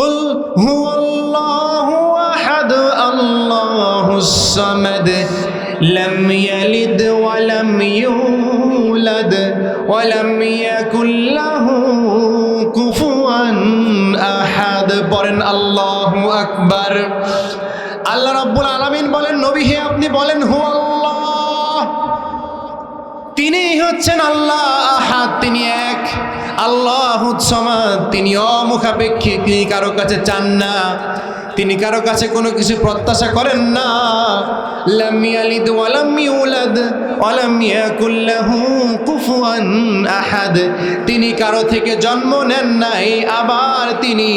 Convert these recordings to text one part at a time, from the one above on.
কুল হুয়াল্লাহু আহাদ আল্লাহুস সামাদ লাম ইয়ালিদ ওয়া লাম ইউলাদ ওয়া লাম ইয়াকুল লাহু কুফুয়ান আহাদ। পড়েন আল্লাহু আকবার। আল্লাহ রাব্বুল আলামিন বলেন, নবী হে আপনি বলেন হুয়াল্লাহ, তিনি হচ্ছেন আল্লাহ, আহাদ তিনি এক, আল্লাহুস সামাদ তিনি অমুখাপেক্ষী, তিনি কারো কাছে চান না, তিনি কারো কাছে কোনো কিছু প্রত্যাশা করেন না। লাম ইয়ালিদ ওয়া লাম ইউলাদ ওয়া লাম ইয়াকুল লাহু কুফুয়ান আহাদ, তিনি কারো থেকে জন্ম নেন নাই, আবার তিনি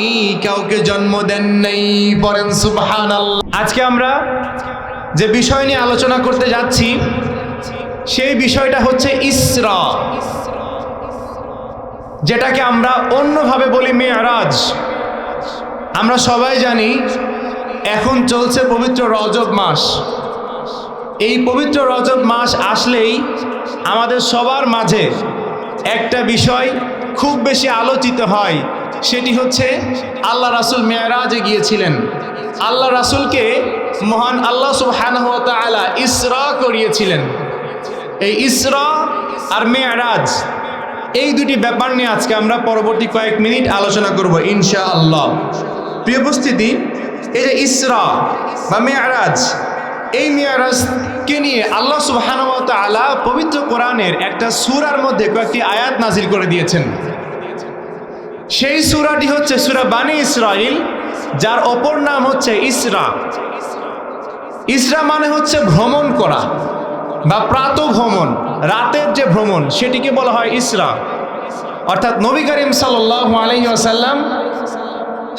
কাউকে জন্ম দেন নাই। পড়েন সুবহানাল্লাহ। আজকে আমরা যে বিষয় নিয়ে আলোচনা করতে যাচ্ছি সেই বিষয়টা হচ্ছে ইসরা, যেটাকে আমরা অন্যভাবে বলি মেরাজ। আমরা সবাই জানি এখন চলছে পবিত্র রজব মাস। এই পবিত্র রজব মাস আসলেই আমাদের সবার মাঝে একটা বিষয় খুব বেশি আলোচিত হয়, সেটি হচ্ছে আল্লাহ রাসূল মেরাজে গিয়েছিলেন। আল্লাহ রাসূলকে মহান আল্লাহ সুবহানাহু ওয়া তাআলা ইসরা করিয়েছিলেন। এই ইসরা আর মেরাজ, এই দুটি ব্যাপার নিয়ে আজকে আমরা পরবর্তী কয়েক মিনিট আলোচনা করব ইনশাআল্লাহ। প্রিয় উপস্থিতি, এই যে ইসরা বা মেরাজ, এই মেরাজকে নিয়ে আল্লাহ সুবহানাহু ওয়া তাআলা পবিত্র কোরআনের একটা সূরার মধ্যে কয়েকটি আয়াত নাজিল করে দিয়েছেন। সেই সূরাটি হচ্ছে সূরা বানী ইসরাইল, যার অপর নাম হচ্ছে ইসরা। ইসরা মানে হচ্ছে ভ্রমণ করা বা প্রাতঃ ভ্রমণ, রাতের যে ভ্রমণ, সেটিকে বলা হয় ইসরা। অর্থাৎ নবী করিম সাল্লাল্লাহু আলাইহি ওয়াসাল্লাম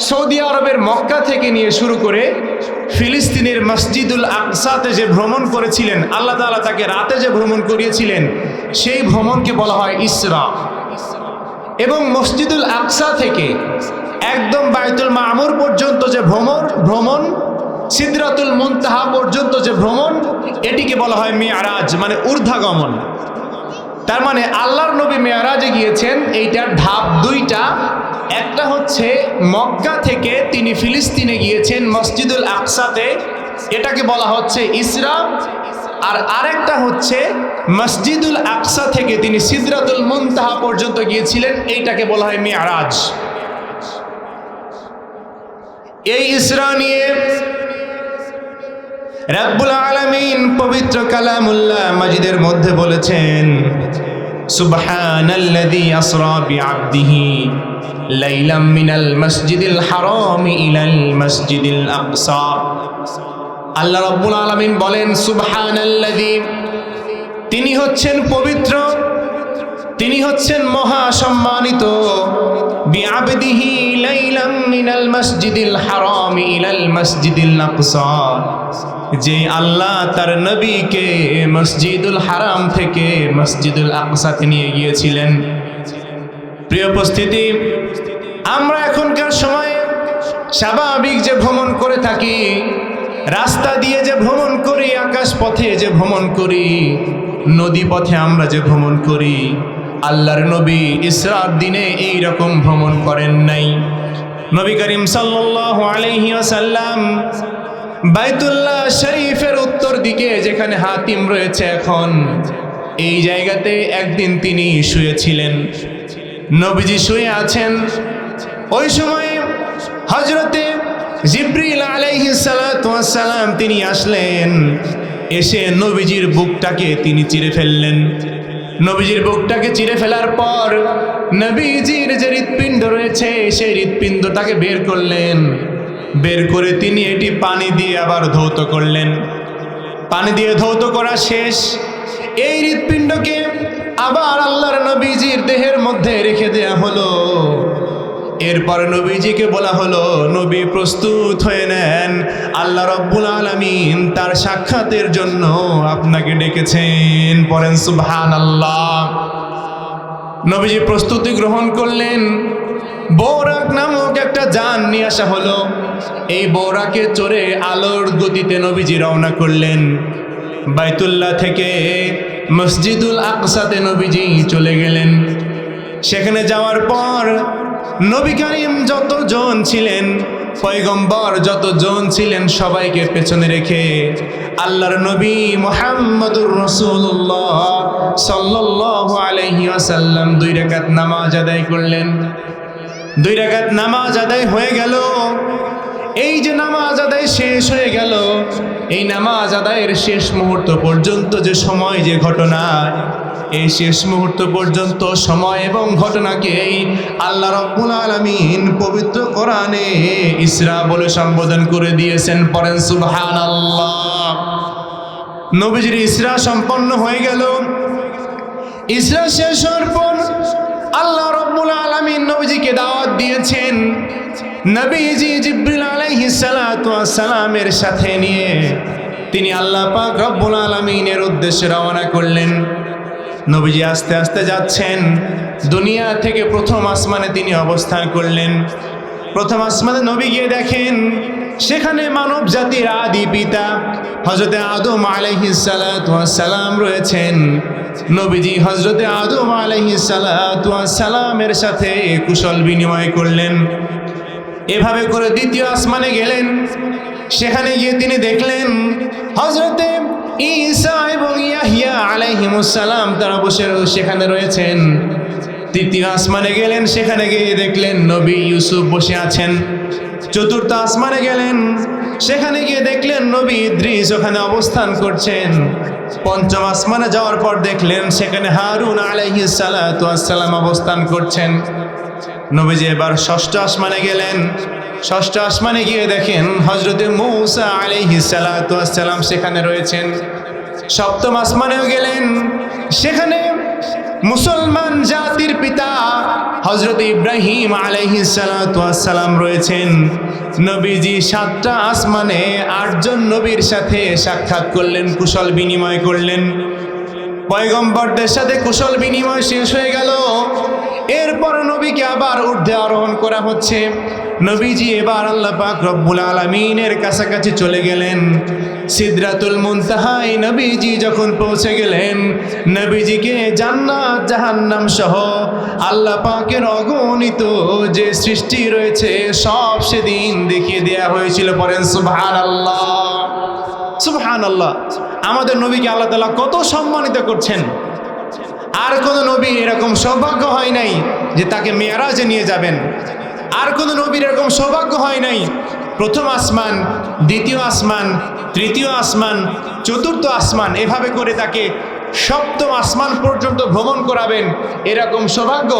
সৌদি আরবের মক্কা থেকে নিয়ে শুরু করে ফিলিস্তিনের মসজিদুল আকসাতে যে ভ্রমণ করেছিলেন, আল্লাহ তাআলা তাকে রাতে যে ভ্রমণ করিয়েছিলেন, সেই ভ্রমণকে বলা হয় ইসরা। এবং মসজিদুল আকসা থেকে একদম বাইতুল মামুর পর্যন্ত যে ভ্রমণ, সিদরাতুল মুনতাহা পর্যন্ত যে ভ্রমণ, এটিকে বলা হয় মেরাজ, মানে ঊর্ধ্বগমন। তার মানে আল্লাহর নবী মেরাজে গিয়েছেন, এইটার ধাপ দুইটা। একটা হচ্ছে মক্কা থেকে তিনি ফিলিস্তিনে গিয়েছেন মসজিদুল আকসাতে, এটাকে বলা হচ্ছে ইসরা। আর আরেকটা হচ্ছে মসজিদুল আকসা থেকে তিনি সিদরাতুল মুনতাহা পর্যন্ত গিয়েছিলেন, এইটাকে বলা হয় মেরাজ। এই ইসরা নিয়ে রব্বুল আলামিন পবিত্র কালামুল্লাহ মাজিদের মধ্যে বলেছেন, সুবহানাল্লাযী আসরা বিআবদিহি লাইলাম মিনাল মাসজিদিল হারাম ইলাল মাসজিদিল আকসা। আল্লাহ রব্বুল আলামিন বলেন, সুবহানাল্লাযী, তিনি হচ্ছেন পবিত্র, তিনি হচ্ছেন মহা সম্মানিত, বিআবদিহি লাইলাম মিনাল মাসজিদিল হারাম ইলাল মাসজিদিল আকসা, যে আল্লাহ তার নবীকে মসজিদুল হারাম থেকে মসজিদুল আকসাতে নিয়ে গিয়েছিলেন। প্রিয় উপস্থিতি, আমরা এখনকার সময়ে স্বাভাবিক যে ভ্রমণ করে থাকি, রাস্তা দিয়ে যে ভ্রমণ করি, আকাশ পথে যে ভ্রমণ করি, নদী পথে আমরা যে ভ্রমণ করি, আল্লাহর নবী ইসরার দিনে এই রকম ভ্রমণ করেন নাই। নবী করিম সাল্লাল্লাহু আলাইহি ওয়াসাল্লাম বাইতুল্লাহ শরীফের উত্তর দিকে যেখানে হাতিম রয়েছে এখন, এই জায়গাতে একদিন তিনি শুয়েছিলেন। নবীজি শুয়ে আছেন, ওই সময় হযরতে জিবরিল আলাইহিস সালাতু ওয়াস সালাম তিনি আসলেন, এসে নবীজির বুকটাকে তিনি চিরে ফেললেন। নবীজির বুকটাকে চিরে ফেলার পর নবীজির যে হৃৎপিণ্ড রয়েছে, সেই হৃৎপিণ্ডটাকে বের করলেন। বের করে তিনি এটি পানি দিয়ে আবার ধৌত করলেন। পানি দিয়ে ধৌত করা শেষ, এই হৃৎপিণ্ডকে আবার আল্লাহর নবীজির দেহের মধ্যে রেখে দেয়া হলো। এরপর নবীজিকে বলা হলো, নবী প্রস্তুত হয়ে নেন, আল্লাহ রব্বুল আলামিন তার সাক্ষাতের জন্য আপনাকে ডেকেছেন। পড়েন সুবহানাল্লাহ। নবীজি প্রস্তুতি গ্রহণ করলেন। বোরাক নামক একটা যান নিয়ে আসা হলো। এই বোরাকে চড়ে আলোর গতিতে নবীজি রওনা করলেন। বাইতুল্লাহ থেকে মসজিদুল আকসাতে নবীজি চলে গেলেন। সেখানে যাওয়ার পর নবী করিম যতজন ছিলেন, পয়গম্বর যতজন ছিলেন, সবাইকে পেছনে রেখে আল্লাহর নবী মুহাম্মদুর রাসূলুল্লাহ সাল্লাল্লাহু আলাইহি ওয়াসাল্লাম 2 রাকাত নামাজ আদায় করলেন। 2 রাকাত নামাজ আদায় হয়ে গেল। এই যে নামাজ আদায় শেষ হয়ে গেল, এই নামাজ আদায়ের শেষ মুহূর্ত পর্যন্ত যে সময়, যে ঘটনা, এই শেষ মুহূর্ত পর্যন্ত সময় এবং ঘটনাকেই আল্লাহ রাব্বুল আলামিন পবিত্র কোরআনে ইসরা বলে সম্বোধন করে দিয়েছেন। পড়েন সুবহানাল্লাহ। নবীজির ইসরা সম্পন্ন হয়ে গেল। ইসরা শেষ হওয়ার পর আল্লাহ রাব্বুল আলামিন নবীজিকে দাওয়াত দিয়েছেন। নবীজি জিবরিল আলাইহিস সালাতু ওয়াস সালামের সাথে নিয়ে তিনি আল্লাহ পাক রব্বুল আলামিনের উদ্দেশ্যে রওনা করলেন। নবীজি আস্তে আস্তে যাচ্ছেন। দুনিয়া থেকে প্রথম আসমানে তিনি অবস্থান করলেন। প্রথম আসমানে নবী গিয়ে দেখেন সেখানে মানব জাতির আদি পিতা হযরতে আদম আলাইহিস সালাতু ওয়াস সালাম রয়েছেন। নবীজি হযরতে আদম আলাইহিস সালাতু ওয়াস সালামের সাথে কুশল বিনিময় করলেন। এভাবে করে দ্বিতীয় আসমানে গেলেন। সেখানে গিয়ে তিনি দেখলেন হযরতে ঈসা এবং ইয়াহইয়া আলাইহিমুস সালাম তারা বসে সেখানে রয়েছেন। তৃতীয় আসমানে গেলেন, সেখানে গিয়ে দেখলেন নবী ইউসুফ বসে আছেন। চতুর্থ আসমানে গেলেন, সেখানে গিয়ে দেখলেন নবী ইদ্রিস ওখানে অবস্থান করছেন। পঞ্চম আসমানে যাওয়ার পর দেখলেন সেখানে হারুন আলাইহিস সালাতু ওয়াস সালাম অবস্থান করছেন। নবীজি এবার ষষ্ঠ আসমানে গেলেন। ষষ্ঠ আসমানে গিয়ে দেখেন হযরতে মূসা আলাইহিস সালাতু ওয়াস সালাম সেখানে রয়েছেন। সপ্তম আসমানেও গেলেন, সেখানে মুসলমান জাতির পিতা হযরত ইব্রাহিম আলাইহিস সালাতু ওয়াস সালাম রয়েছেন। নবীজি 7টা আসমানে 8 জন নবীর সাথে সাক্ষাৎ করলেন, কুশল বিনিময় করলেন। পয়গম্বরদের সাথে কুশল বিনিময় শেষ হয়ে গেল। এরপর নবীকে আবার ঊর্ধ্বে আরোহণ করা হচ্ছে। নবীজি এবার আল্লাহ পাক রব্বুল আলামিনের কাছাকাছি চলে গেলেন। সিদরাতুল মুনতাহায় নবীজি যখন পৌঁছে গেলেন, নবীজিকে জান্নাত জাহান্নাম সহ আল্লাহ পাকের অগণিত যে সৃষ্টি রয়েছে সব সেদিন দেখিয়ে দেয়া হয়েছিল। পড়েন সুবহানাল্লাহ, সুবহানাল্লাহ। আমাদের নবীকে আল্লাহ তাআলা কত সম্মানিত করছেন। আর কোন নবী এরকম সৌভাগ্য হয় নাই যে তাকে মেরাজে নিয়ে যাবেন। আর কোন নবীর এরকম সৌভাগ্য হয় নাই প্রথম আসমান, দ্বিতীয় আসমান, তৃতীয় আসমান, চতুর্থ আসমান, এভাবে করে তাকে সপ্তম আসমান পর্যন্ত ভ্রমণ করাবেন। এরকম সৌভাগ্য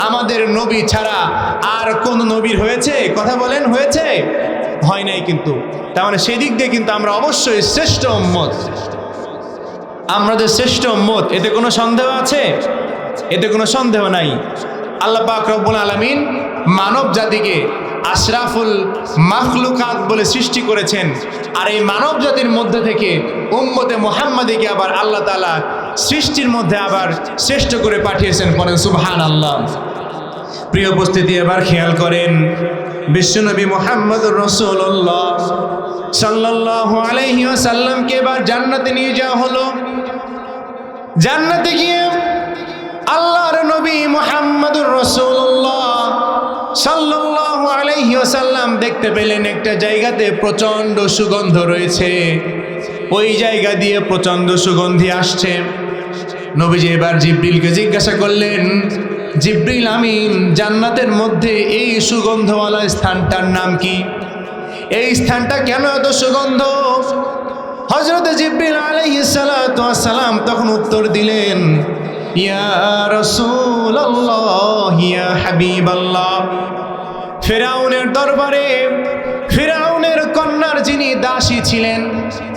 আমাদের নবী ছাড়া আর কোন নবীর হয়েছে? কথা বলেন, হয়েছে? হয় নাই। কিন্তু তার মানে সেদিক দিয়ে কিন্তু আমরা অবশ্যই শ্রেষ্ঠ উম্মত। আমরা যে শ্রেষ্ঠ উম্মত, এতে কোনো সন্দেহ আছে? এতে কোনো সন্দেহ নাই। আল্লাহ পাক রব্বুল আলামিন মানব জাতিকে আশরাফুল মাখলুকাত বলে সৃষ্টি করেছেন। আর এই মানব জাতির মধ্যে থেকে উম্মতে মুহাম্মাদীকে আবার আল্লাহ তাআলা সৃষ্টির মধ্যে আবার শ্রেষ্ঠ করে পাঠিয়েছেন। পড়েন সুবহানাল্লাহ। প্রিয় উপস্থিতি, এবার খেয়াল করেন বিশ্বনবী মুহাম্মদুর রাসূলুল্লাহ সাল্লাল্লাহু আলাইহি ওয়াসাল্লামকে এবার জান্নাতে নিয়ে যাওয়া হলো। জান্নাতে গিয়ে আল্লাহর নবী মুহাম্মদুর রাসূলুল্লাহ সাল্লাল্লাহু আলাইহি ওয়াসাল্লাম দেখতে পেলেন একটা জায়গাতে প্রচণ্ড সুগন্ধ রয়েছে। ওই জায়গা দিয়ে প্রচণ্ড সুগন্ধি আসছে। নবীজি এবার জিবরিলকে জিজ্ঞাসা করলেন, জিবরিল আমিন, জান্নাতের মধ্যে এই সুগন্ধওয়ালা স্থানটার নাম কি? এই স্থানটা কেন এত সুগন্ধ? হযরত জিবরিল আলাইহিস সালাতু ওয়াস সালাম তখন উত্তর দিলেন, ইয়া রাসূলুল্লাহ, ইয়া হাবিবাল্লাহ। ফিরআউনের দরবারে ফিরআউনের কন্যার যিনি দাসী ছিলেন,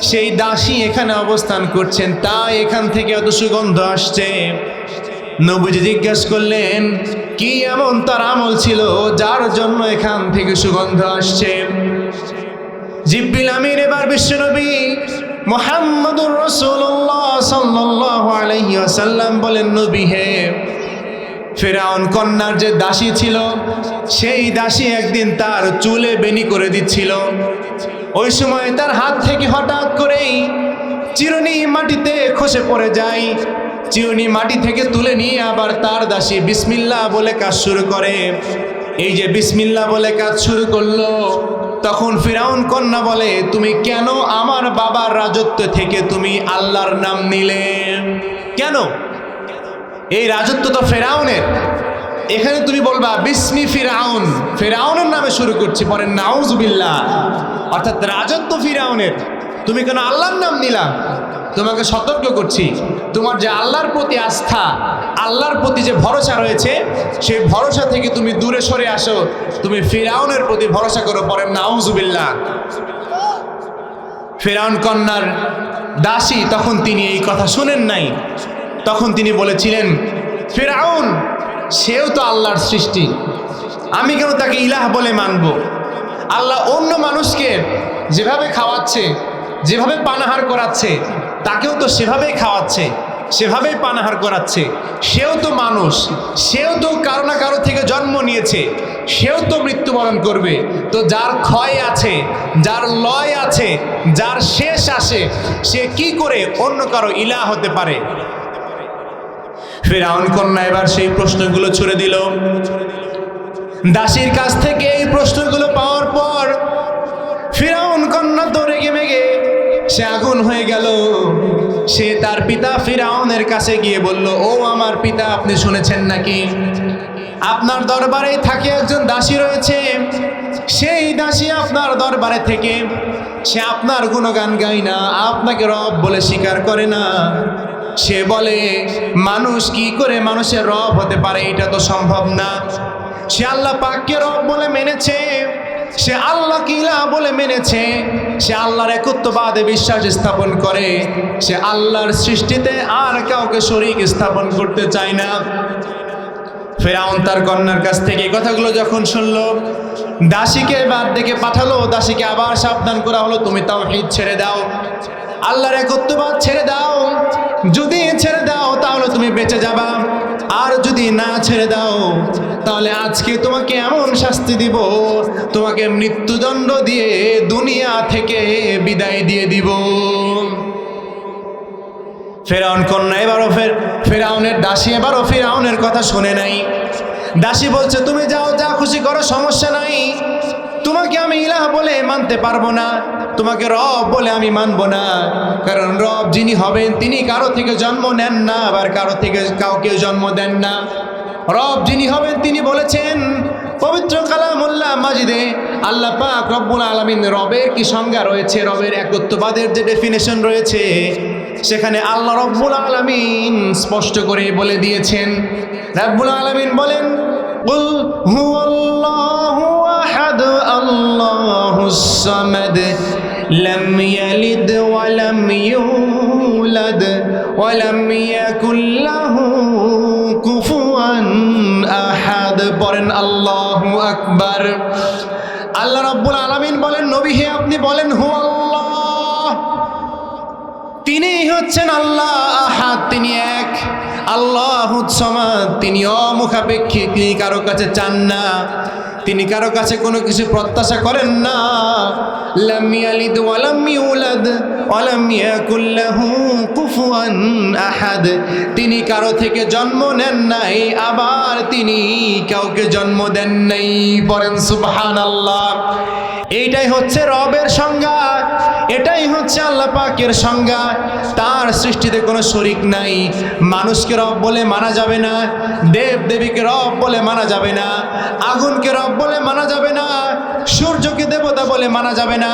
সেই দাসী এখানে অবস্থান করছেন, তাই এখান থেকে এত সুগন্ধ আসছে। নবীজি জিজ্ঞাসা করলেন, কি এমন তার আমল ছিল যার জন্য এখান থেকে সুগন্ধ আসছে? জিবরিল আমিন এবার বিশ্বনবী মুহাম্মদুর রাসূলুল্লাহ সাল্লাল্লাহু আলাইহি ওয়াসাল্লাম বলেন, নবী হে, ফিরআউন কন্যার যে দাসী ছিল, সেই দাসী একদিন তার চুলে বেনি করে দিচ্ছিল। ওই সময় তার হাত থেকে হঠাৎ করেই চিরুনি মাটিতে খসে পড়ে যায়। চিরুনি মাটি থেকে তুলে নিয়ে আবার তার দাসী বিসমিল্লাহ বলে কাজ শুরু করে। এই যে বিসমিল্লাহ বলে কাজ শুরু করলো, তখন ফিরাউন কন্যা বলে, তুমি কেন আমার বাবার রাজত্ব থেকে তুমি আল্লাহর নাম নিলে? কেন? এই রাজত্ব তো ফিরাউনের। এখানে তুমি বলবা বিসমি ফিরাউন, ফিরাউনের নামে শুরু করছি, পরে নাউজুবিল্লাহ, অর্থাৎ রাজত্ব ফিরাউনের, তুমি কেন আল্লাহর নাম নিলা? তোমাকে সতর্ক করছি, তোমার যে আল্লাহর প্রতি আস্থা, আল্লাহর প্রতি যে ভরসা রয়েছে, সেই ভরসা থেকে তুমি দূরে সরে আসো, তুমি ফিরাউনের প্রতি ভরসা করো, পরে নাউজুবিল্লাহ। ফিরাউন কন্যার দাসী তখন তিনি এই কথা শুনেন নাই, তখন তিনি বলেছিলেন, ফিরাউন সেও তো আল্লাহর সৃষ্টি, আমি কেন তাকে ইলাহ বলে মানব? আল্লাহ অন্য মানুষকে যেভাবে খাওয়াচ্ছে, যেভাবে পানাহার করাচ্ছে, তাকেও তো সেভাবেই খাওয়াচ্ছে, সেভাবেই পানাহার করাচ্ছে। সেও তো মানুষ, সেও তো কারো না কারো থেকে জন্ম নিয়েছে, সেও তো মৃত্যুবরণ করবে। তো যার ক্ষয় আছে, যার লয় আছে, যার শেষ আসে, সে কি করে অন্য কারো ইলাহ হতে পারে? ফিরাউন কন্যা এবার সেই প্রশ্নগুলো ছুড়ে দিল। দাসীর কাছ থেকে এই প্রশ্নগুলো পাওয়ার পর ফিরাউন কন্যা তো রেগে মেগে সে আগুন হয়ে গেল। সে তার পিতা ফিরাউনের কাছে গিয়ে বলল, ও আমার পিতা, আপনি শুনেছেন নাকি আপনার দরবারে থাকে একজন দাসী রয়েছে, সেই দাসী আপনার দরবারে থেকে সে আপনার গুণগান গায় না, আপনাকে রব বলে স্বীকার করে না। সে বলে মানুষ কি করে মানুষের রব হতে পারে, এটা তো সম্ভব না। সে আল্লাহ পাককে রব বলে মেনেছে, সে আল্লাহ ইলাহ বলে মেনেছে, সে আল্লাহর একত্ববাদে বিশ্বাস স্থাপন করে, সে আল্লাহর সৃষ্টিতে আর কাউকে শরীক স্থাপন করতে চায় না। ফিরাউন তার কন্যার কাছ থেকে এই কথাগুলো যখন শুনলো, দাসীকে বাদ ডেকে পাঠালো। দাসীকে আবার সাবধান করা হলো, তুমি তাওহীদ ছেড়ে দাও, আল্লাহর একত্ববাদ ছেড়ে দাও। যদি ছেড়ে দাও তাহলে তুমি বেঁচে যাবা, আর যদি না ছেড়ে দাও তাহলে আজকে তোমাকে এমন শাস্তি দিব, তোমাকে মৃত্যুদণ্ড দিয়ে দুনিয়া থেকে বিদায় দিয়ে দিব। ফিরাউন কন্যা এবারও ফিরাউনের দাসী এবারও ফিরাউনের কথা শুনে নাই। দাসী বলছে, তুমি যাও, যা খুশি করো, সমস্যা নাই, তোমাকে আমি ইলাহ বলে মানতে পারবো না, তোমাকে রব বলে আমি মানবো না। কারণ রব যিনি হবেন তিনি কারো থেকে জন্ম নেন না, আবার কারো থেকে কাউকে জন্ম দেন না। রব যিনি হবেন তিনি বলেছেন পবিত্র কালামুল্লাহ মাজিদে, আল্লাহ পাক রব্বুল আলামিন রবের কি সংজ্ঞা রয়েছে, রবের একত্ববাদের যে ডেফিনেশন রয়েছে, সেখানে আল্লাহ রব্বুল আলামিন স্পষ্ট করে বলে দিয়েছেন। রব্বুল আলামিন বলেন, কুল হুয়াল্লাহু আহাদ আল্লাহুস সামাদ লাম ইয়ালিদ ওয়া লাম ইউলাদ ওয়া লাম ইয়াকুল লাহু কুফুয়ান আহাদ। পড়েন আল্লাহু আকবার। আল্লাহ রাব্বুল আলামিন বলেন, নবী হে আপনি বলেন, হুয়াল্লাহ, তিনি হচ্ছেন আল্লাহ আহাদ, তিনি এক। আল্লাহুস সামাদ, তিনি অমুখাপেক্ষী, তিনি কারো কাছে চান না, তিনি কারো কাছে কোনো কিছু প্রত্যাশা করেন না। লাম ইয়ালিদ ওয়া লাম ইউলাদ ওয়া লাম ইয়াকুল লাহু কুফুয়ান আহাদ, তিনি কারো থেকে জন্ম নেন নাই, আবার তিনি কাউকে জন্ম দেন নাই। পড়েন সুবহানাল্লাহ। এইটাই হচ্ছে রবের সংজ্ঞা, এটাই হচ্ছে আল্লাহ পাকের সংজ্ঞা। তার সৃষ্টিতে কোনো শরীক নাই। মানুষকে রব বলে মানা যাবে না, দেব দেবীকে রব বলে মানা যাবে না, আগুনকে রব বলে মানা যাবে না, সূর্যকে দেবতা বলে মানা যাবে না।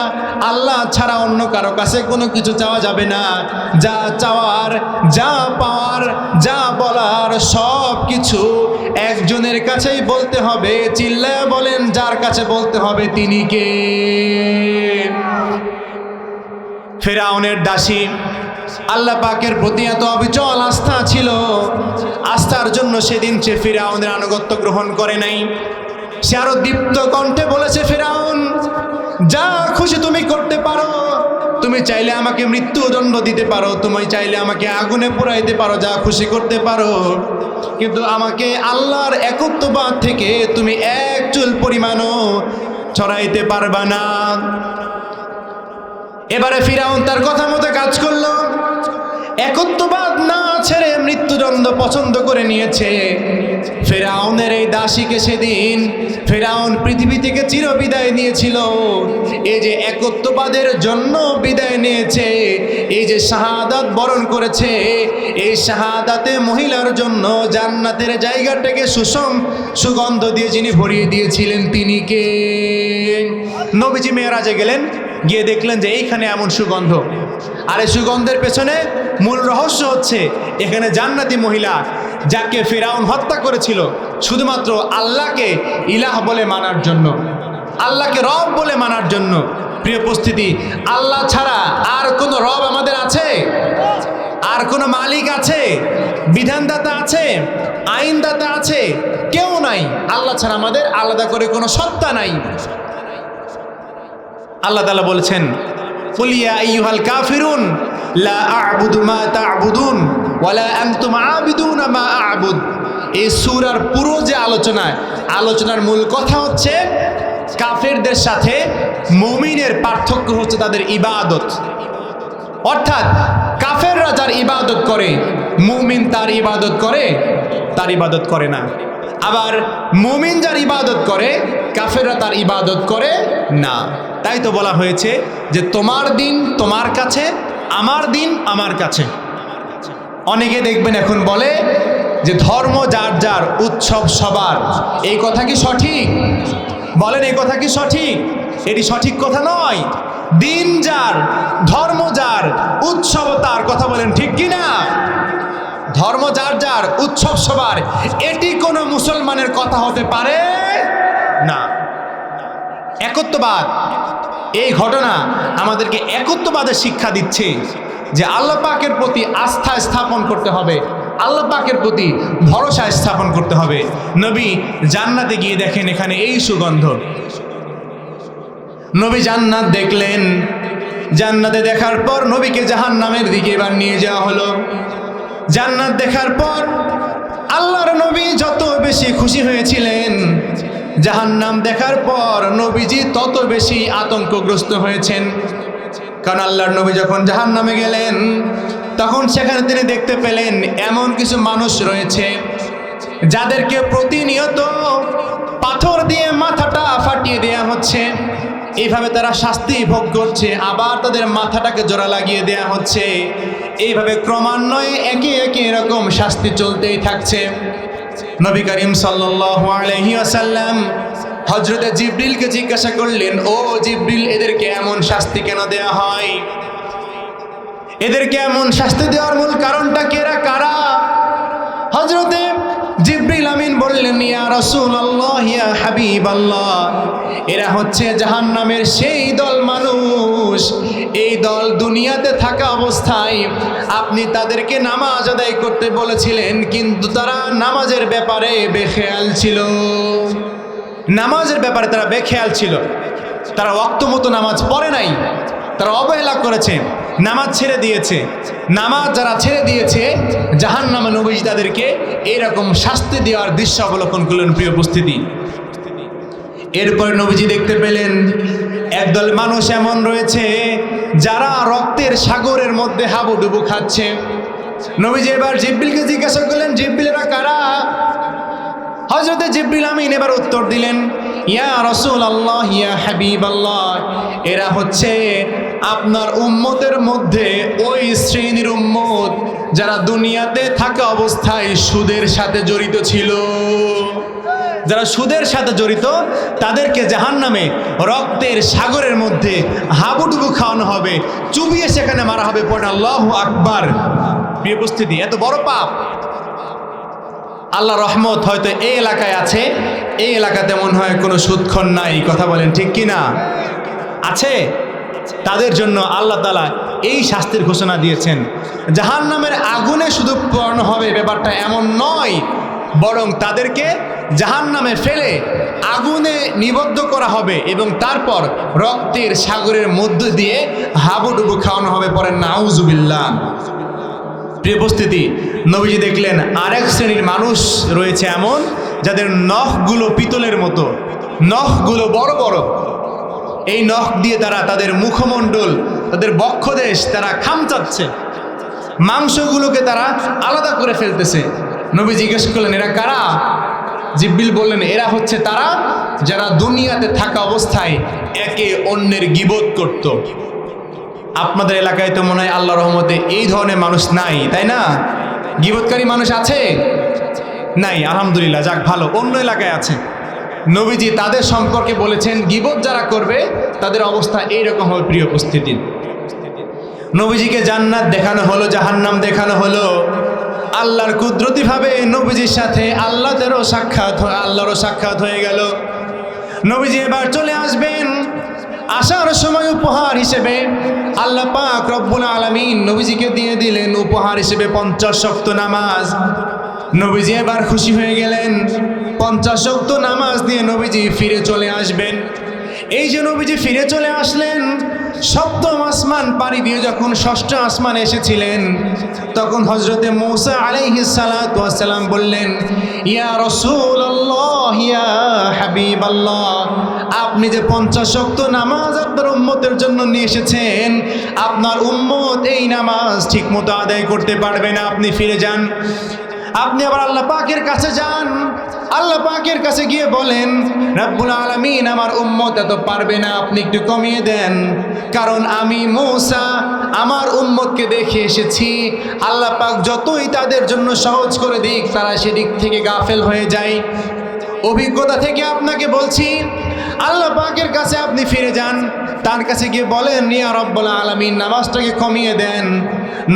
আল্লাহ ছাড়া অন্য কারো কাছে কোনো কিছু চাওয়া যাবে না। যা চাওয়ার, যা পাওয়ার, যা বলার সব কিছু একজনের কাছেই বলতে হবে। চিল্লায়া বলেন, যার কাছে বলতে হবে তিনি কে? ফিরাউনের দাসী আল্লাহ পাকের প্রতি এত অবিচল আস্থা ছিল, আস্থার জন্য সেদিন সে ফিরাউনের আনুগত্য গ্রহণ করে নাই। সে আরো দীপ্ত কণ্ঠে বলেছে, ফিরাউন যা খুশি তুমি করতে পারো, তুমি চাইলে আমাকে মৃত্যুদণ্ড দিতে পারো, তুমি চাইলে আমাকে আগুনে পোড়াইতে পারো, যা খুশি করতে পারো, কিন্তু আমাকে আল্লাহর একত্ববাদ থেকে তুমি এক চুল পরিমাণও ছড়াইতে পারবা না। এবারে ফিরাউন তার কথা মতো কাজ করলো। একত্ববাদ না ছেড়ে মৃত্যুদণ্ড পছন্দ করে নিয়েছে। ফেরাউনের এই দাসীকে সেদিন ফেরাউন পৃথিবী থেকে চিরবিদায় নিয়েছিল। এই যে একত্ববাদের জন্য বিদায় নিয়েছে, এই যে শাহাদাত বরণ করেছে, এই শাহাদাতে মহিলার জন্য জান্নাতের জায়গাটাকে সুগন্ধ দিয়ে যিনি ভরিয়ে দিয়েছিলেন তিনি কে? নবীজি মেরাজে গেলেন, গিয়ে দেখলেন যে এইখানে এমন সুগন্ধ। আর এই সুগন্ধের পেছনে মূল রহস্য হচ্ছে এখানে জান্নাতি মহিলা যাকে ফিরাউন হত্যা করেছিল শুধুমাত্র আল্লাহকে ইলাহ বলে মানার জন্য, আল্লাহকে রব বলে মানার জন্য। প্রিয় উপস্থিতি, আল্লাহ ছাড়া আর কোনো রব আমাদের আছে? আর কোনো মালিক আছে? বিধানদাতা আছে? আইনদাতা আছে? কেউ নাই। আল্লাহ ছাড়া আমাদের আলাদা করে কোনো সত্তা নাই। আল্লাহ তাআলা বলেছেন, কুল ইয়া আইয়ুহাল কাফিরুন লা আ'বুদু মা তা'বুদুন ওয়ালা আনতুম আ'বিদুনা মা আ'বুদ। এই সূরার পুরো যে আলোচনার মূল কথা হচ্ছে কাফেরদের সাথে মুমিনের পার্থক্য হচ্ছে তাদের ইবাদত। অর্থাৎ কাফেররা যার ইবাদত করে মুমিন তার ইবাদত করে না। আবার মুমিন যার ইবাদত করে কাফেররা তার ইবাদত করে না। তাই তো বলা হয়েছে যে তোমার দিন তোমার কাছে, আমার দিন আমার কাছে। অনেকে দেখবেন এখন বলে যে ধর্ম যার যার, উৎসব সবার। এই কথা কি সঠিক? বলেন, এই কথা কি সঠিক? এটি সঠিক কথা নয়। দিন যার, ধর্ম যার, উৎসব তার। কথা বলেন ঠিক কি না? ধর্ম যার যার, উৎসব সবার, এটি কোনো মুসলমানের কথা হতে পারে না। একত্ববাদ, এই ঘটনা আমাদেরকে একত্ববাদের শিক্ষা দিচ্ছে যে আল্লাহ পাকের প্রতি আস্থা স্থাপন করতে হবে, আল্লাহ পাকের প্রতি ভরসা স্থাপন করতে হবে। নবী জান্নাতে গিয়ে দেখেন এখানে এই সুগন্ধ। নবী জান্নাত দেখলেন, জান্নাতে দেখার পর নবীকে জাহান্নামের দিকে এবার নিয়ে যাওয়া হলো। জান্নাত দেখার পর আল্লাহর নবী যত বেশি খুশি হয়েছিলেন, জাহান্নাম দেখার পর নবীজি তত বেশি আতঙ্কগ্রস্ত হয়েছেন। কারণ আল্লাহর নবী যখন জাহান্নামে গেলেন তখন সেখানে তিনি দেখতে পেলেন এমন কিছু মানুষ রয়েছে যাদেরকে প্রতিনিয়ত পাথর দিয়ে মাথাটা ফাটিয়ে দেয়া হচ্ছে। এইভাবে তারা শাস্তি ভোগ করছে, আবার তাদের মাথাটাকে জোড়া লাগিয়ে দেয়া হচ্ছে। এইভাবে ক্রমান্বয়ে একে একে এরকম শাস্তি চলতেই থাকছে। নবী করিম সাল্লাল্লাহু আলাইহি ওয়াসাল্লাম হযরতে জিবরিলকে জিজ্ঞাসা করলেন, ও জিবরিল, এদেরকে এমন শাস্তি কেন দেয়া হয়? এদেরকে এমন শাস্তি দেওয়ার মূল কারণটা কি? এরা কারা? হযরতে জিবরিল আমিন বললেন, ইয়া রাসূলুল্লাহ, ইয়া হাবিবাল্লাহ, এরা হচ্ছে জাহান্নামের সেই দল মানুষ। এই দল দুনিয়াতে থাকা অবস্থায় আপনি তাদেরকে নামাজ আদায় করতে বলেছিলেন, কিন্তু তারা নামাজের ব্যাপারে বেখেয়াল ছিল। নামাজের ব্যাপারে তারা বেখেয়াল ছিল। তারা ওয়াক্ত মতো নামাজ পড়ে নাই, তারা অবহেলা করেছে, নামাজ ছেড়ে দিয়েছে। নামাজ যারা ছেড়ে দিয়েছে জাহান্নামে নবী তাদেরকে এইরকম শাস্তি দেওয়ার দৃশ্য অবলোকন করলেন। প্রিয় উপস্থিতি, এরপরে নবীজি দেখতে পেলেন একদল মানুষ এমন রয়েছে যারা রক্তের সাগরের মধ্যে হাবুডুবু খাচ্ছে। নবীজি এবার জিবরিলকে জিজ্ঞাসা করলেন, জিবরিল, এরা কারা? হযরতে জিবরিল আমিন এবার উত্তর দিলেন, ইয়া রাসূলুল্লাহ, ইয়া হাবিবাল্লাহ, এরা হচ্ছে আপনার উম্মতের মধ্যে ওই শ্রেণীর উম্মত যারা দুনিয়াতে থাকা অবস্থায় সুদের সাথে জড়িত ছিল। যারা সুদের সাথে জড়িত তাদেরকে জাহান্নামে রক্তের সাগরের মধ্যে হাবুডুবু খাওয়ানো হবে, চুবিয়ে সেখানে মারা হবে। পড়েন আল্লাহু আকবার। প্রিয় উপস্থিতি, এত বড় পাপ। আল্লাহ রহমত হয়তো এই এলাকায় আছে, এই এলাকাতে মনে হয় কোনো সুদখোর নাই। কথা বলেন ঠিক কি না? আছে। তাদের জন্য আল্লাহ তাআলা এই শাস্তির ঘোষণা দিয়েছেন। জাহান্নামের আগুনে শুধু পোড়ানো হবে ব্যাপারটা এমন নয়, বরং তাদেরকে জাহান্নামে ফেলে আগুনে নিবদ্ধ করা হবে এবং তারপর রক্তের সাগরের মধ্য দিয়ে হাবুডুবু খাওয়ানো হবে। পরেন নাউজুবিল্লাহ। প্রিয় উপস্থিতি, নবীজি দেখলেন আরেক শ্রেণীর মানুষ রয়েছে এমন যাদের নখগুলো পিতলের মতো, নখগুলো বড় বড়। এই নখ দিয়ে তারা তাদের মুখমণ্ডল, তাদের বক্ষদেশ তারা খামচাচ্ছে। মাংসগুলোকে তারা আলাদা করে ফেলতেছে। নবী জিজ্ঞেস করলেন, এরা কারা? জিবরিল বললেন, এরা হচ্ছে তারা যারা দুনিয়াতে থাকা অবস্থায় একে অন্যের গীবত করত। আপনাদের এলাকায় তো মনে হয় আল্লাহর রহমতে এই ধরনের মানুষ নাই, তাই না? গীবতকারী মানুষ আছে? নাই, আলহামদুলিল্লাহ, যাক ভালো। অন্য এলাকায় আছে। নবীজি তাদের সম্পর্কে বলেছেন, গীবত যারা করবে তাদের অবস্থা এইরকম হবে। প্রিয় উপস্থিতি, নবীজিকে জান্নাত দেখানো হলো, জাহান্নাম দেখানো হলো। আল্লাহর কুদরতিভাবে নবীজির সাথে আল্লাহরও সাক্ষাৎ হয়ে গেল। নবীজি এবার চলে আসবেন। আসার সময় উপহার হিসেবে আল্লাহ পাক রব্বুল আলামিন নবীজিকে দিয়ে দিলেন উপহার হিসেবে 50 ওয়াক্ত নামাজ। নবীজি এবার খুশি হয়ে গেলেন। 50 ওয়াক্ত নামাজ দিয়ে নবীজি ফিরে চলে আসবেন। এই যে নবীজি ফিরে চলে আসলেন, সপ্তম আসমান পাড়ি দিয়ে যখন ষষ্ঠ আসমানে এসেছিলেন, তখন হযরতে মূসা আলাইহিস সালাতু ওয়াস সালাম বললেন, ইয়া রাসূলুল্লাহ, ইয়া হাবিবাল্লাহ, আপনি যে 50 ওয়াক্ত নামাজ আপনার উম্মতের জন্য নিয়ে এসেছেন, আপনার উম্মত এই নামাজ ঠিকমতো আদায় করতে পারবে না, আপনি ফিরে যান। আপনি আবার আল্লাহ পাকের কাছে যান। আল্লাহ পাকের কাছে গিয়ে বলেন, রব্বুল আলামিন আমার উম্মত এত পারবে না, আপনি একটু কমিয়ে দেন। কারণ আমি মূসা আমার উম্মতকে দেখে এসেছি, আল্লাহ পাক যতই তাদের জন্য সহজ করে দিক, তারা সেদিক থেকে গাফেল হয়ে যায়। অভিজ্ঞতা থেকে আপনাকে বলছি, আল্লাহ পাকের কাছে আপনি ফিরে যান। তার কাছে গিয়ে বলেন, ইয়া রব্বুল আলামিন নামাজটাকে কমিয়ে দেন।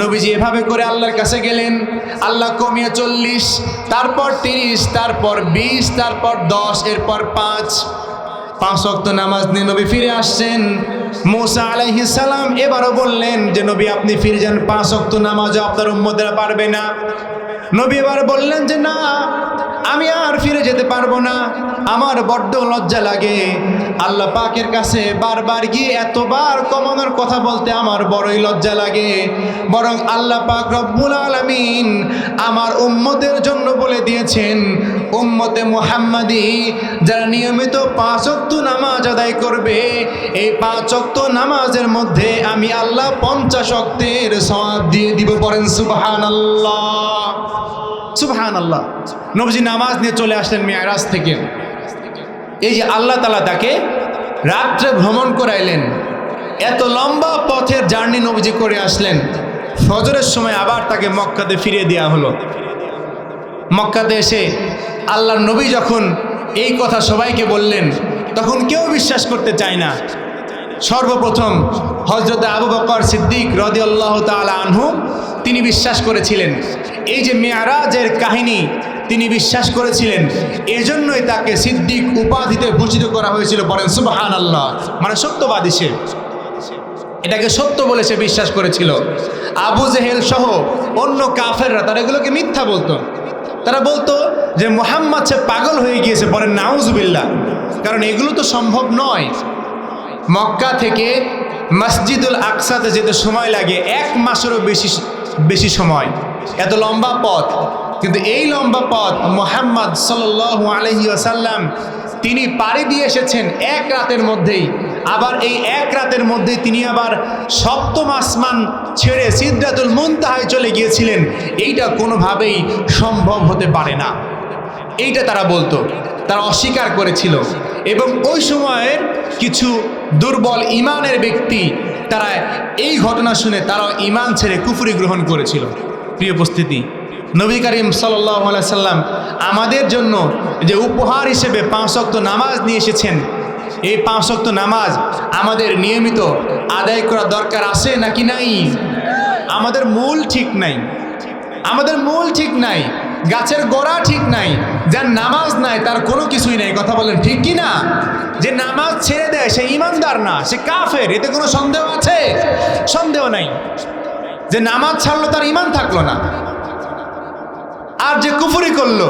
নবীজি এভাবে করে আল্লাহর কাছে গেলেন। আল্লাহ কমিয়ে 40, তারপর 30, তারপর 20, তারপর 10, এরপর 5 ওয়াক্ত নামাজ নিয়ে নবী ফিরে আসছেন। মূসা আলাইহিস সালাম এবারও বললেন যে নবী আপনি ফিরে যান, 5 ওয়াক্ত নামাজও আপনার উম্মতেরা পারবে না। নবী এবার বললেন যে না, আমি আর ফিরে যেতে পারবো না, আমার বড্ড লজ্জা লাগে। আল্লাহ পাকের কাছে বারবার গিয়ে এতবার কমানোর কথা বলতে আমার বড়ই লজ্জা লাগে। বরং আল্লাহ পাক রব্বুল আলামিন আমার উম্মতের জন্য বলে দিয়েছেন, উম্মতে মুহাম্মাদি যারা নিয়মিত 5 ওয়াক্ত নামাজ আদায় করবে, এই 5 ওয়াক্ত নামাজের মধ্যে আমি আল্লাহ 50 ওয়াক্তের সওয়াব দিয়ে দিব। বলেন সুবহানাল্লাহ, সুবহানাল্লাহ। নবীজি নামাজ নিয়ে চলে আসলেন মিরাজ থেকে। এই যে আল্লাহ তাআলা তাকে রাত্রে ভ্রমণ করাইলেন, এত লম্বা পথের জার্নি নবীজি করে আসলেন। ফজরের সময় আবার তাকে মক্কাতে ফিরিয়ে দেওয়া হলো। মক্কাতে এসে আল্লাহর নবী যখন এই কথা সবাইকে বললেন, তখন কেউ বিশ্বাস করতে চায় না। সর্বপ্রথম হযরত আবু বকর সিদ্দিক রাদিয়াল্লাহু তাআলা আনহু তিনি বিশ্বাস করেছিলেন। এই যে মিরাজের কাহিনী তিনি বিশ্বাস করেছিলেন, এজন্যই তাকে সিদ্দিক উপাধিতে ভূষিত করা হয়েছিল। বলেন সুবহানাল্লাহ, মানে সত্যবাদী সে, এটাকে সত্য বলে সে বিশ্বাস করেছিল। আবু জেহেল সহ অন্য কাফেররা তারা এগুলোকে মিথ্যা বলতো। তারা বলতো যে মুহাম্মদ সে পাগল হয়ে গিয়েছে। বলেন নাউজুবিল্লাহ, কারণ এগুলো তো সম্ভব নয়। মক্কা থেকে মসজিদুল আকসাতে যেতে সময় লাগে 1 মাসেরও বেশি সময়, এত লম্বা পথ। কিন্তু এই লম্বা পথ মুহাম্মদ সাল্লাল্লাহু আলাইহি ওয়াসাল্লাম তিনি পাড়ি দিয়ে এসেছেন 1 রাতের মধ্যেই। আবার এই 1 রাতের মধ্যেই তিনি আবার 7ম আসমান ছেড়ে সিদরাতুল মুনতাহায় চলে গিয়েছিলেন। এইটা কোনোভাবেই সম্ভব হতে পারে না, এইটা তারা বলতো, তারা অস্বীকার করেছিল। এবং ওই সময়ের কিছু দুর্বল ইমানের ব্যক্তি তারা এই ঘটনা শুনে তারা ইমান ছেড়ে কুফরি গ্রহণ করেছিল। প্রিয় উপস্থিতি, নবী করিম সাল্লাল্লাহু আলাইহি সাল্লাম আমাদের জন্য যে উপহার হিসেবে 5 ওয়াক্ত নামাজ নিয়ে এসেছেন, এই 5 ওয়াক্ত নামাজ আমাদের নিয়মিত আদায় করা দরকার আছে নাকি নাই? আমাদের মূল ঠিক নাই, আমাদের মূল ঠিক নাই, গাছের গোড়া ঠিক নাই। যার নামাজ নাই তার কোনো কিছুই নাই। কথা বলেন ঠিক কি না? যে নামাজ ছেড়ে দেয় সে ইমানদার না, সে কাফের, এতে কোনো সন্দেহ আছে? সন্দেহ নাই। যে নামাজ ছাড়লো তার ইমান থাকলো না। আর যে কুফরি করলো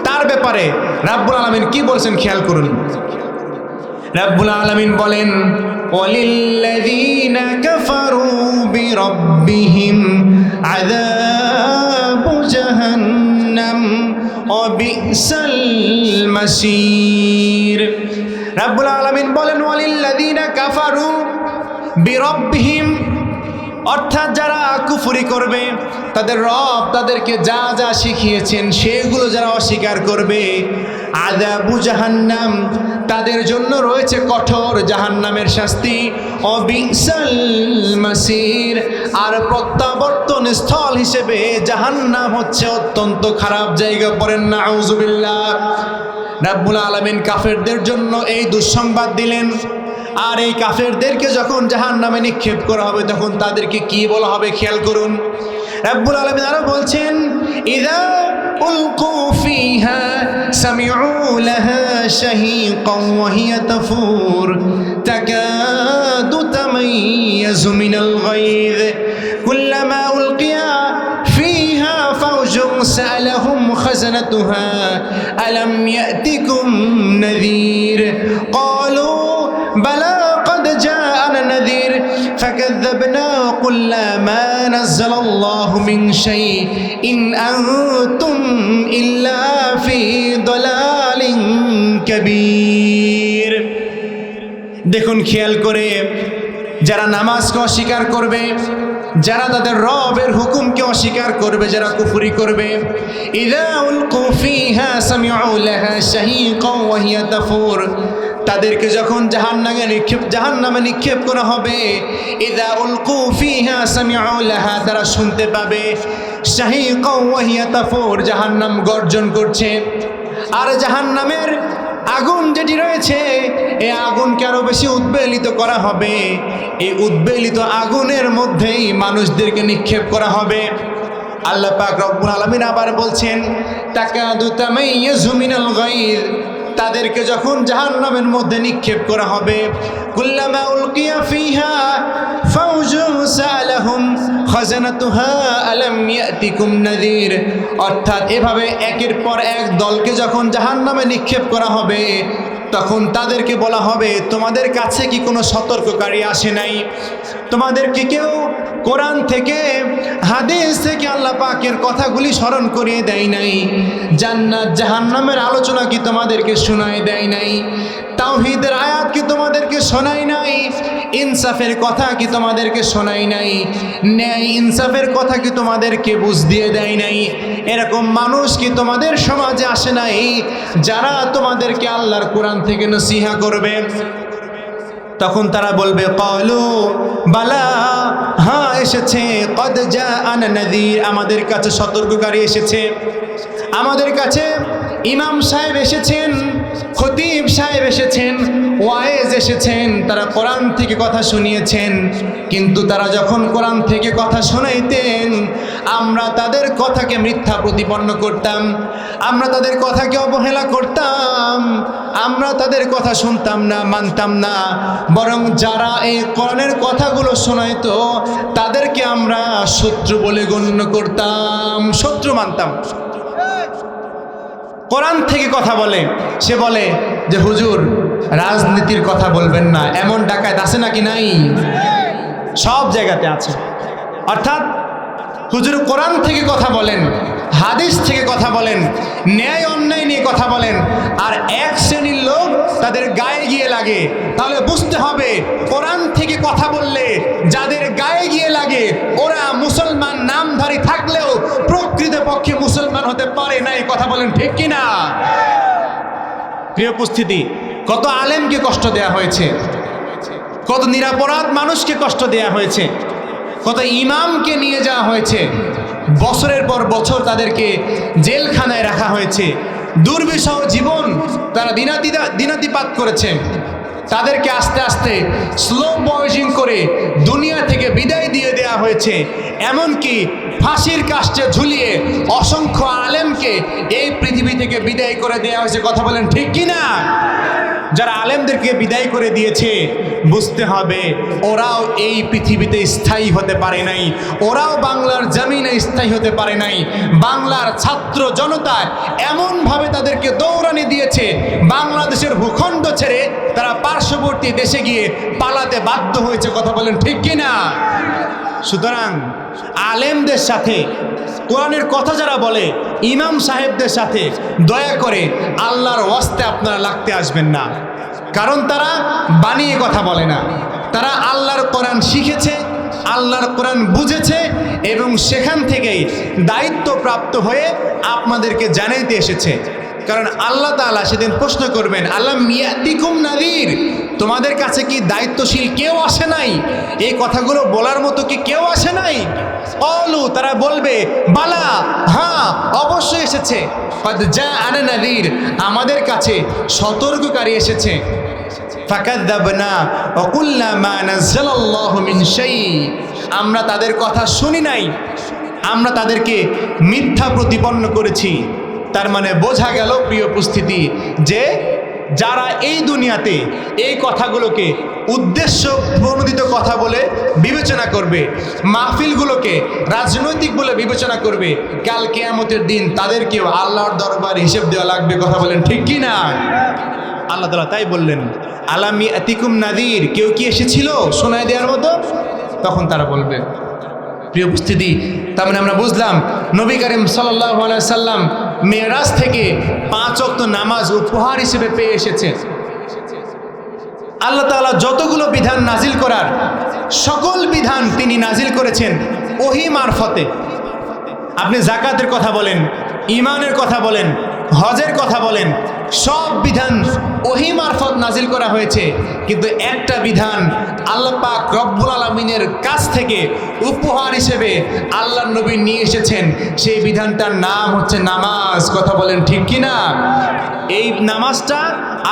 তার ব্যাপারে রাব্বুল আলামিন কি বলছেন খেয়াল করুন। রাব্বুল আলামিন বলেন, ওয়ালিল্লাযীনা কাফারু বিরাব্বিহিম আযাবু জাহান্নাম ওয়া বিসাল মাসীর। রাব্বুল আলামিন বলেন, ওয়ালিল্লাযীনা কাফারু বিরাব্বিহিম, অর্থাৎ যারা কুফরি করবে, তাদের রব তাদেরকে যা যা শিখিয়েছেন সেগুলো যারা অস্বীকার করবে, আযাবু জাহান্নাম, তাদের জন্য রয়েছে কঠোর জাহান্নামের শাস্তি। অবিসাল মাসির, আর প্রত্যাবর্তন স্থল হিসেবে জাহান্নাম হচ্ছে অত্যন্ত খারাপ জায়গা। পড়েন নাউযুবিল্লাহ। রাব্বুল আলামিন কাফেরদের জন্য এই দুঃসংবাদ দিলেন। আর এই কাফেরদেরকে যখন জাহান্নামে নিক্ষেপ করা হবে তখন তাদেরকে কি বলা হবে খেয়াল করুন। রাব্বুল আলামিন আরো বলছেন, ইযা উলকু ফিহা সামিউ লাহা শাহীকান ওয়া হিয়া তাফুর তাকাদু তামাইয়াজু মিনাল গায়য কুল্লামা উলকিয়া ফিহা ফাওজুন সালাহুম খাজানাতুহা আলাম ইয়াতিকুম নাযীর ক্বালু بلى قد جاءنا نذير فكذبنا وقلنا ما نزل الله من شيء إن أنتم إلا في ضلال كبير। দেখুন খেয়াল করে, যারা নামাজকে অস্বীকার করবে, যারা তাদের রবের হুকুমকে অস্বীকার করবে, যারা কুফরি করবে, ইযা উলকু ফিহা সামিউ লাহা শাহীকান ওয়া হিয়া তাফুর, তাদেরকে যখন জাহান্নামে নিক্ষেপ করা হবে, ইযা উলকু ফিহা সামিউ লাহা, তারা শুনতে পাবে শাহীকান ওয়া হিয়া তাফুর, জাহান্নাম গর্জন করছে। আর জাহান্নামের আগুন যেটি রয়েছে, এই আগুনকে আরো বেশি উদ্বেলিত করা হবে। এই উদ্বেলিত আগুনের মধ্যেই মানুষদেরকে নিক্ষেপ করা হবে। আল্লাহ পাক রব্বুল আলামিন আবার বলছেন, তাকাদু তামাইয়াজু মিনাল গায়য, তাদেরকে যখন জাহান্নামের মধ্যে নিক্ষেপ করা হবে, কুল্লামা উলকিয়া ফিহা ফাওজুন সালাহুম খাজানাতুহা আলাম ইয়াতিকুম নাযীর, অর্থাৎ এভাবে একের পর এক দলকে যখন জাহান্নামে নিক্ষেপ করা হবে তখন তাদেরকে বলা হবে, তোমাদের কাছে কি কোনো সতর্ককারী আসে নাই? তোমাদের কি কেউ কোরআন থেকে হাদিস থেকে আল্লাহ পাকের কথাগুলি স্মরণ করিয়ে দেয় নাই? জান্নাত জাহান্নামের আলোচনা কি তোমাদেরকে শোনায় দেয় নাই? তাওহীদের আয়াত কি তোমাদেরকে শোনায় নাই? ইনসাফের কথা কি তোমাদেরকে শোনায় নাই? ন্যায় ইনসাফের কথা কি তোমাদেরকে বুঝ দিয়ে দেয় নাই? এরকম মানুষ কি তোমাদের সমাজে আসে নাই যারা তোমাদেরকে আল্লাহর কোরআন থেকে নসিহা করবে? তখন তারা বলবে, ক্বালু বালা, হ্যাঁ এসেছে, কদ জাআনা নাযীর, আমাদের কাছে সতর্ককারী এসেছে, আমাদের কাছে ইমাম সাহেব এসেছেন, খতিব সাহেব এসেছেন, ওয়াইজ এসেছেন, তারা কোরআন থেকে কথা শুনিয়েছেন। কিন্তু তারা যখন কোরআন থেকে কথা শোনাইতেন আমরা তাদের কথাকে মিথ্যা প্রতিপন্ন করতাম, আমরা তাদের কথাকে অবহেলা করতাম, আমরা তাদের কথা শুনতাম না, মানতাম না, বরং যারা এই কোরআনের কথাগুলো শোনাইতো তাদেরকে আমরা শত্রু বলে গণ্য করতাম, শত্রু মানতাম। কোরআন থেকে কথা বলে, সে বলে যে হুজুর রাজনীতির কথা বলবেন না, এমন ডাকাত আছে নাকি? নাই, সব জায়গাতে আছে। অর্থাৎ হুজুর কোরআন থেকে কথা বলেন, হাদিস থেকে কথা বলেন, ন্যায় অন্যায় নিয়ে কথা বলেন, আর এক শ্রেণীর লোক তাদের গায়ে গিয়ে লাগে। তাহলে বুঝতে হবে কোরআন থেকে কথা বললে যাদের গায়ে গিয়ে লাগে ওরা মুসলমান নামধারী থাকলেও প্রকৃতপক্ষে মুসলমান হতে পারে না। এই কথা বলেন ঠিক কিনা? প্রিয় উপস্থিতি, কত আলেমকে কষ্ট দেয়া হয়েছে, কত নিরপরাধ মানুষকে কষ্ট দেয়া হয়েছে, কত ইমামকে নিয়ে যাওয়া হয়েছে, বছরের পর বছর তাদেরকে জেলখানায় রাখা হয়েছে, দুর্বিষহ জীবন তারা দিনাতিপাত করেছে, তাদেরকে আস্তে আস্তে স্লো পয়জিং করে দুনিয়া থেকে বিদায় দিয়ে দেওয়া হয়েছে। এমনকি ফাঁসির কাস্টে ঝুলিয়ে অসংখ্য আলেমকে এই পৃথিবী থেকে বিদায় করে দেওয়া হয়েছে। কথা বলেন ঠিক কিনা? যারা আলেমদেরকে বিদায় করে দিয়েছে বুঝতে হবে ওরাও এই পৃথিবীতে স্থায়ী হতে পারে নাই, ওরাও বাংলার জমিনে স্থায়ী হতে পারে নাই। বাংলার ছাত্র জনতা এমনভাবে তাদেরকে দৌড়ানি দিয়েছে, বাংলাদেশের ভূখণ্ড ছেড়ে তারা পার্শ্ববর্তী দেশে গিয়ে পালাতে বাধ্য হয়েছে। কথা বলেন ঠিক কিনা? সুতরাং আলেমদের সাথে, কোরআনের কথা যারা বলে, ইমাম সাহেবদের সাথে দয়া করে আল্লাহর ওয়াস্তে আপনারা লাগতে আসবেন না। কারণ তারা বানিয়ে কথা বলে না, তারা আল্লাহর কোরআন শিখেছে, আল্লাহর কোরআন বুঝেছে এবং সেখান থেকেই দায়িত্বপ্রাপ্ত হয়ে আপনাদেরকে জানাইতে এসেছে। কারণ আল্লাহ তাআলা সেদিন প্রশ্ন করবেন, আলাম ইয়াতিকুম নাযীর, তোমাদের কাছে কি দায়িত্বশীল কেউ আসে নাই? এই কথাগুলো বলার মতো কি কেউ আসে নাই? ক্বালু, তারা বলবে, বালা, হ্যাঁ অবশ্যই এসেছে। ক্বাদ জাআনা নাযীর, আমাদের কাছে সতর্ককারী এসেছে। ফাকাযাবনা ওয়া কুলনা মা নাযালাল্লাহু মিন শাই, আমরা তাদের কথা শুনি নাই, আমরা তাদেরকে মিথ্যা প্রতিপন্ন করেছি। তার মানে বোঝা গেল প্রিয় উপস্থিতি যে যারা এই দুনিয়াতে এই কথাগুলোকে উদ্দেশ্য প্রণোদিত কথা বলে বিবেচনা করবে, মাহফিলগুলোকে রাজনৈতিক বলে বিবেচনা করবে, কাল কিয়ামতের দিন তাদেরকেও আল্লাহর দরবারে হিসেব দেওয়া লাগবে। কথা বলেন ঠিক কি না? আল্লাহ তাআলা তাই বললেন, আলাম ইয়াতিকুম নাযীর, কেউ কি এসেছিল শোনায় দেওয়ার মতো? তখন তারা বলবে। প্রিয় উপস্থিতি, তার মানে আমরা বুঝলাম নবী করিম সাল্লাল্লাহু আলাইহি সাল্লাম মেরাজ থেকে 5 ওয়াক্ত নামাজ উপহার হিসেবে পেয়ে এসেছেন। আল্লাহ তাআলা যতগুলো বিধান নাজিল করার সকল বিধান তিনি নাজিল করেছেন ওহী মারফতে। আপনি যাকাতের কথা বলেন, ঈমানের কথা বলেন, হজের কথা বলেন, সব বিধান ওহী মারফত নাজিল করা হয়েছে। কিন্তু একটা বিধান আল্লাহ পাক রব্বুল আলামিনের কাছ থেকে উপহার হিসেবে আল্লাহর নবী নিয়ে এসেছেন, সেই বিধানটার নাম হচ্ছে নামাজ। কথা বলেন ঠিক কি না? এই নামাজটা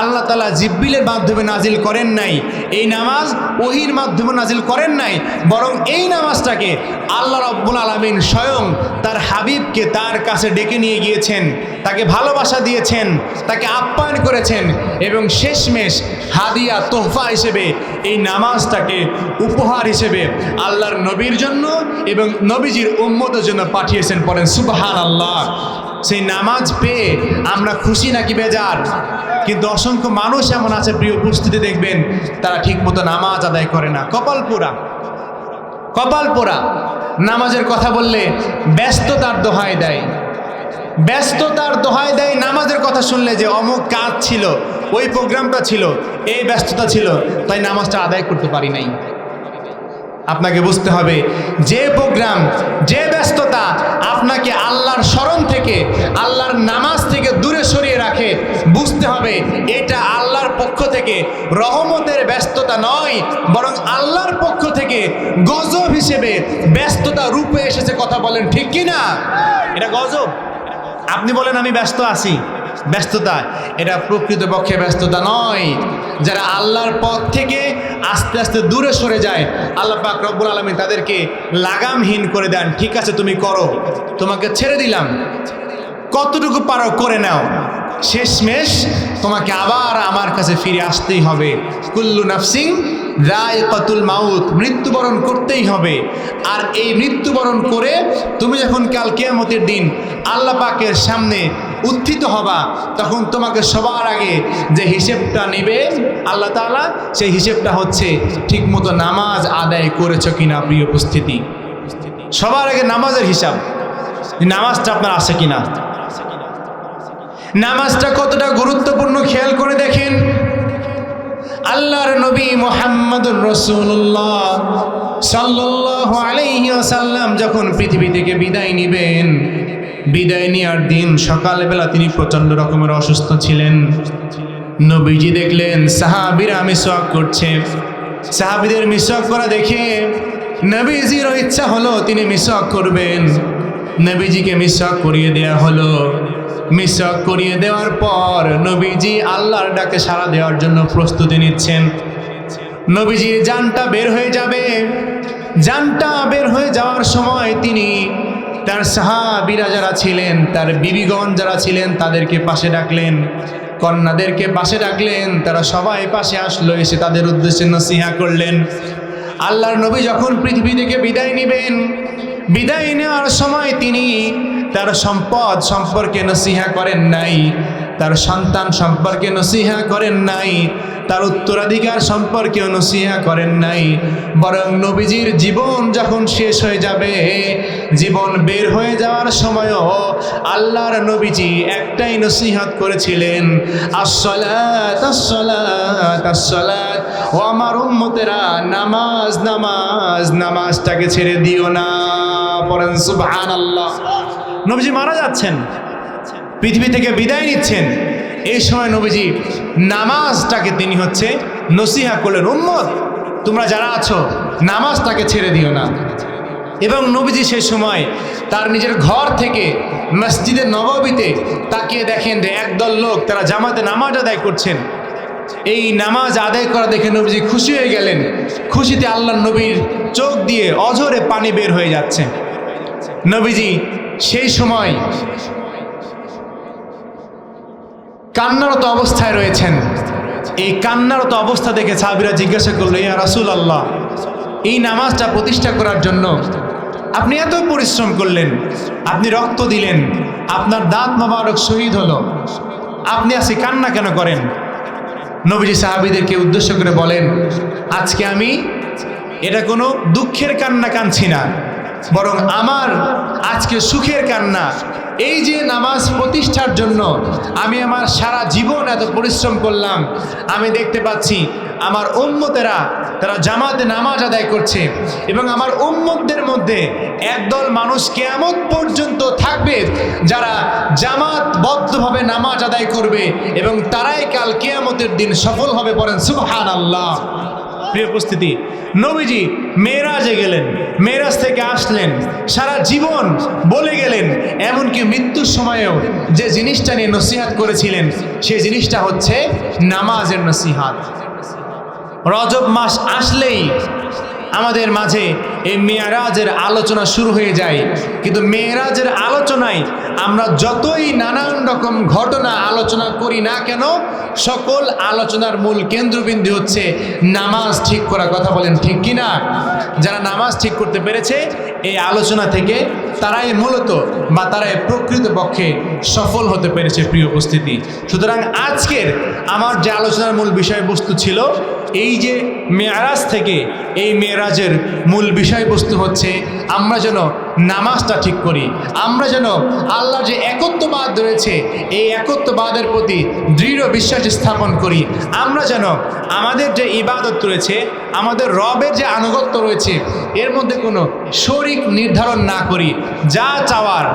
আল্লাহ তাআলা জিবরিলের মাধ্যমে নাজিল করেন নাই, এই নামাজ ওহীর মাধ্যমে নাজিল করেন নাই, বরং এই নামাজটাকে আল্লাহ রব্বুল আলামিন স্বয়ং তার হাবিবকে তার কাছে ডেকে নিয়ে গিয়েছেন, তাকে ভালোবাসা দিয়েছেন, তাকে আপ্যায়ন করেছেন এবং শেষমেশ হাদিয়া তোহফা হিসেবে এই নামাজটাকে উপহার হিসেবে আল্লাহর নবীর জন্য এবং নবীজির উম্মতের জন্য পাঠিয়েছেন। পড়েন সুবহানাল্লাহ। সেই নামাজ পেয়ে আমরা খুশি নাকি বেজার? কিন্তু অসংখ্য মানুষ এমন আছে প্রিয় উপস্থিতি, দেখবেন তারা ঠিক মতো নামাজ আদায় করে না। কপাল পোড়া, কপাল পোড়া। নামাজের কথা বললে ব্যস্ততার দোহাই দেয়, ব্যস্ততার দোহাই দেয়। নামাজের কথা শুনলে যে অমুক কাজ ছিল, ওই প্রোগ্রামটা ছিল, এই ব্যস্ততা ছিল, তাই নামাজটা আদায় করতে পারি নাই। আপনাকে বুঝতে হবে যে প্রোগ্রাম, যে ব্যস্ততা আপনাকে আল্লাহর স্মরণ থেকে, আল্লাহর নামাজ থেকে দূরে সরিয়ে রাখে, বুঝতে হবে এটা আল্লাহর পক্ষ থেকে রহমতের ব্যস্ততা নয়, বরং আল্লাহর পক্ষ থেকে গজব হিসেবে ব্যস্ততা রূপে এসেছে। কথা বলেন ঠিক কি না? এটা গজব। আপনি বলেন আমি ব্যস্ত আছি, ব্যস্ততা, এটা প্রকৃতপক্ষে ব্যস্ততা নয়। যারা আল্লাহর পথ থেকে আস্তে আস্তে দূরে সরে যায়, আল্লাহ পাক রব্বুল আলামিন তাদেরকে লাগামহীন করে দেন। ঠিক আছে তুমি করো, তোমাকে ছেড়ে দিলাম, কতটুকু পারো করে নাও, শেষমেশ তোমাকে আবার আমার কাছে ফিরে আসতেই হবে। কুল্লু নাফসিন যায়িকাতুল মাউত, মৃত্যুবরণ করতেই হবে। আর এই মৃত্যুবরণ করে তুমি যখন কাল কিয়ামতের দিন আল্লাহ পাকের সামনে উত্থিত হবা, তখন তোমাকে সবার আগে যে হিসেবটা নেবে আল্লাহ তাআলা, সেই হিসেবটা হচ্ছে ঠিকমতো নামাজ আদায় করেছো কিনা। প্রিয় উপস্থিতি, সবার আগে নামাজের হিসাব, নামাজটা আপনার আছে কিনা, নামাজটা কতটা গুরুত্বপূর্ণ খেয়াল করে দেখেন। আল্লাহর নবী মুহাম্মদুর রাসূলুল্লাহ সাল্লাল্লাহু আলাইহি ওয়াসাল্লাম যখন পৃথিবী থেকে বিদায় নেবেন, বিদায় নেওয়ার দিন সকালবেলা তিনি প্রচণ্ড রকমের অসুস্থ ছিলেন। নবীজি দেখলেন সাহাবীরা মিসওয়াক করছে, সাহাবীদের মিসওয়াক করা দেখে নবীজিরও ইচ্ছা হলো তিনি মিসওয়াক করবেন। নবীজিকে মিসওয়াক করিয়ে দেয়া হলো। মিসওয়াক করিয়ে দেওয়ার পর নবীজি আল্লাহর ডাকে সাড়া দেওয়ার জন্য প্রস্তুতি নিচ্ছেন। নবীজির জানটা বের হয়ে যাবে, জানটা বের হয়ে যাওয়ার সময় তিনি তার সাহাবীরা যারা ছিলেন, তার বিবিগণ যারা ছিলেন, তাদেরকে পাশে ডাকলেন, কন্যাদেরকে পাশে ডাকলেন, তারা সবাই পাশে আসলো, এসে তাদের উদ্দেশ্যে নসিহা করলেন। আল্লাহর নবী যখন পৃথিবী থেকে বিদায় নেবেন, বিদায় নেওয়ার সময় তিনি তার সম্পদ সম্পর্কে নসিহা করেন নাই, তার সন্তান সম্পর্কে নসিহা করেন নাই, তার উত্তরাধিকার সম্পর্কেও নসিহা করেন নাই, বরং নবীজির জীবন যখন শেষ হয়ে যাবে, জীবন বের হয়ে যাওয়ার সময়ও আল্লাহর নবীজি একটাই নসিহত করেছিলেন, আসসালাত আসসালাত আসসালাত, ও আমার উম্মতেরা, নামাজ নামাজ নামাজটাকে ছেড়ে দিও না। পড়েন সুবহানাল্লাহ। নবীজি মারা যাচ্ছেন, পৃথিবী থেকে বিদায় নিচ্ছেন, এই সময় নবীজি নামাজটাকে তিনি নসিহা করলেন, উম্মত তোমরা যারা আছো নামাজটাকে ছেড়ে দিও না। এবং নবীজি সেই সময় তার নিজের ঘর থেকে মসজিদে নববীতে তাকিয়ে দেখেন যে একদল লোক তারা জামাতে নামাজ আদায় করছেন। এই নামাজ আদায় করা দেখে নবীজি খুশি হয়ে গেলেন। খুশিতে আল্লাহর নবীর চোখ দিয়ে অঝরে পানি বের হয়ে যাচ্ছে। নবীজি সেই সময় কান্নারত অবস্থায় রয়েছেন। এই কান্নারত অবস্থা দেখে সাহাবীরা জিজ্ঞাসা করলো, ইয়া রাসূলুল্লাহ, এই নামাজটা প্রতিষ্ঠা করার জন্য আপনি এত পরিশ্রম করলেন, আপনি রক্ত দিলেন, আপনার দাঁত মোবারক শহীদ হলো, আপনি আজকে কান্না কেন করেন? নবীজি সাহাবীদেরকে উদ্দেশ্য করে বলেন, আজকে আমি এটা কোনো দুঃখের কান্না কাঁদছি না, বরং আমার আজকে সুখের কান্না। এই যে নামাজ প্রতিষ্ঠার জন্য আমি আমার সারা জীবন এত পরিশ্রম করলাম, আমি দেখতে পাচ্ছি আমার উম্মতেরা তারা জামাতে নামাজ আদায় করছে, এবং আমার উম্মতদের মধ্যে একদল মানুষ কিয়ামত পর্যন্ত থাকবে যারা জামাতবদ্ধভাবে নামাজ আদায় করবে, এবং তারাই কাল কিয়ামতের দিন সফল হবে। পড়েন সুবহানাল্লাহ। প্রিয় উপস্থিতি, নবীজি মেরাজে গেলেন, মেরাজ থেকে আসলেন, সারা জীবন বলে গেলেন, এমনকি মৃত্যুর সময়েও যে জিনিসটা নিয়ে নসিহাত করেছিলেন সেই জিনিসটা হচ্ছে নামাজের নসিহাত। রজব মাস আসলেই আমাদের মাঝে এই মেরাজের আলোচনা শুরু হয়ে যায়, কিন্তু মেরাজের আলোচনায় আমরা যতই নানান রকম ঘটনা আলোচনা করি না কেন, সকল আলোচনার মূল কেন্দ্রবিন্দু হচ্ছে নামাজ ঠিক করা। কথা বলেন ঠিক কিনা? যারা নামাজ ঠিক করতে পেরেছে এই আলোচনা থেকে তারাই মূলত বা তারাই প্রকৃতপক্ষে সফল হতে পেরেছে। প্রিয় উপস্থিতি, সুতরাং আজকের আমার যে আলোচনার মূল বিষয়বস্তু ছিল, এই যে মেরাজ থেকে এই মেরাজের মূল বিষয়বস্তু হচ্ছে আমরা যেন নামাজটা ঠিক করি, আমরা যেন আল্লাহর যে একত্ববাদ রয়েছে এই একত্ববাদের প্রতি দৃঢ় বিশ্বাস স্থাপন করি, আমরা যেন আমাদের যে ইবাদত রয়েছে, আমাদের রবের যে আনুগত্য রয়েছে, এর মধ্যে কোনো শরিক নির্ধারণ না করি। যা চাওয়ার,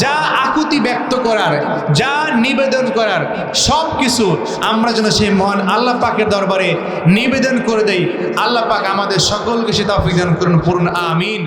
যা আকুতি ব্যক্ত করার, যা নিবেদন করার সব কিছু আমরা যেন সেই মহান আল্লাহ পাকের দরবারে নিবেদন করে দেই। আল্লাহ পাক আমাদের সকলকে সে তৌফিক দান করুন। পূর্ণ আমিন।